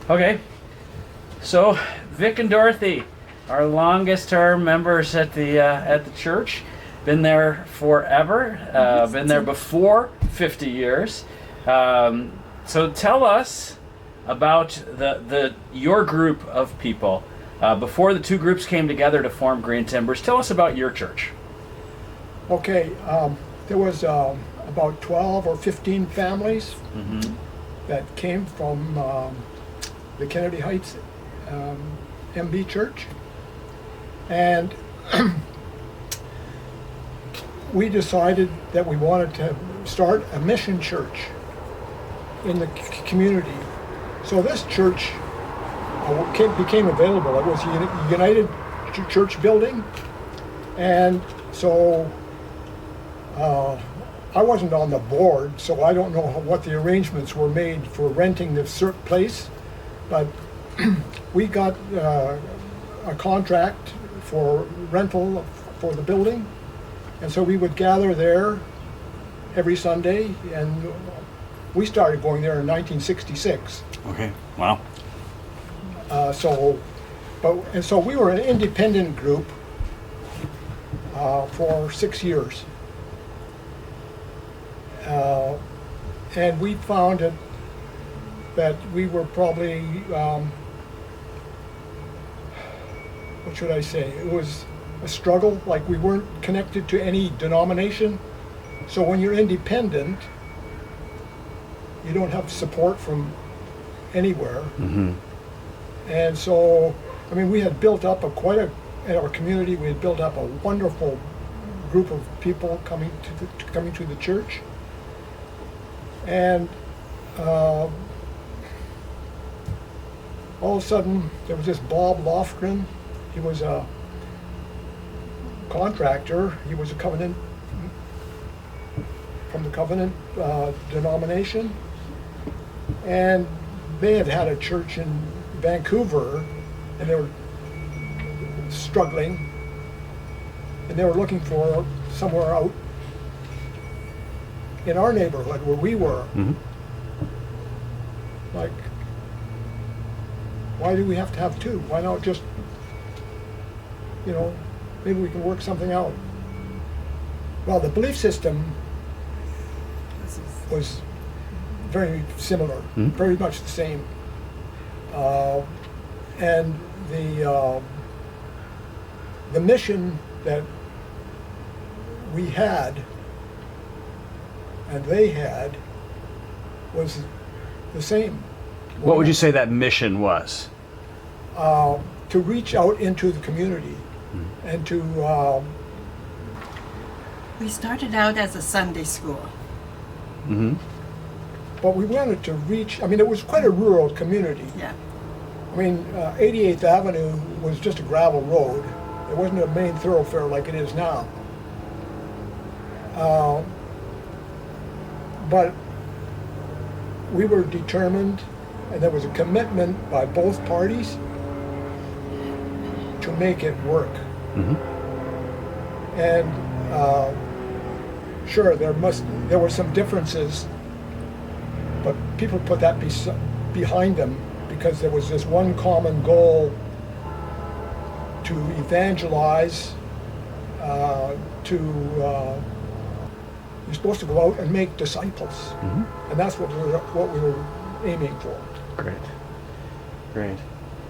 Okay, so Vic and Dorothy, our longest term members at the church, been there forever. Been there before 50 years. So tell us about your group of people before the two groups came together to form Green Timbers. Tell us about your church. Okay, there was about 12 or 15 families that came from the Kennedy Heights MB Church, and we decided that we wanted to start a mission church in the community. So this church became available. It was a United Church building, and so I wasn't on the board, so I don't know what the arrangements were made for renting this place, but we got a contract for rental for the building, and so we would gather there every Sunday, and we started going there in 1966. Okay, wow. So we were an independent group for 6 years. And we found that we were probably, what should I say? It was a struggle, like we weren't connected to any denomination. So when you're independent, you don't have support from anywhere. Mm-hmm. And so, I mean, we had built up in our community, we had built up a wonderful group of people coming to the church. And all of a sudden, there was this Bob Lofgren. He was a contractor. He was a Covenant, from the Covenant denomination. And they had a church in Vancouver, and they were struggling. And they were looking for somewhere out in our neighborhood where we were. Mm-hmm. Like, why do we have to have two? Why not just, maybe we can work something out. Well, the belief system was very similar, very much the same. And the mission that we had and they had was the same. What would you say that mission was? To reach out into the community and to... We started out as a Sunday school. Mm-hmm. But we wanted to reach, it was quite a rural community. Yeah. 88th Avenue was just a gravel road. It wasn't a main thoroughfare like it is now. But we were determined, and there was a commitment by both parties to make it work. Mm-hmm. And sure, there were some differences, but people put that behind them because there was this one common goal to evangelize, you're supposed to go out and make disciples. Mm-hmm. And that's what we were aiming for. Great.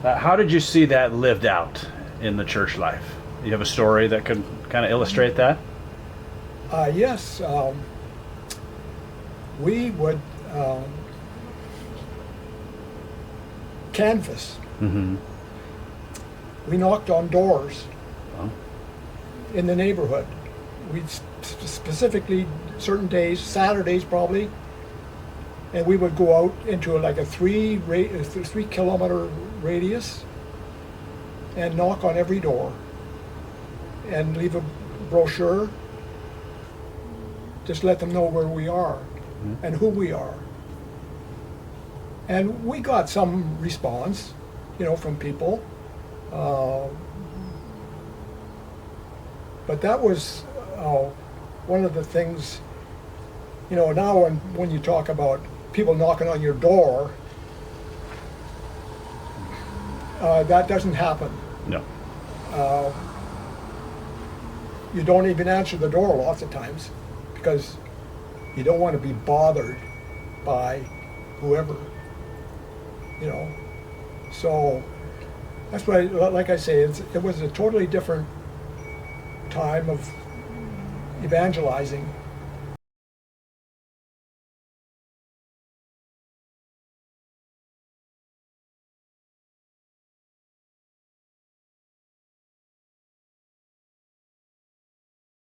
How did you see that lived out in the church life? You have a story that could kind of illustrate that? Yes. We would canvass. Mm-hmm. We knocked on doors Oh. in the neighborhood. We'd specifically certain days, Saturdays probably, and we would go out into like a 3 kilometer radius and knock on every door and leave a brochure. Just let them know where we are and who we are. And we got some response, from people. But that was one of the things, now when you talk about people knocking on your door, That doesn't happen. No. You don't even answer the door lots of times because you don't want to be bothered by whoever, you know. So that's why, like I say, it was a totally different time of evangelizing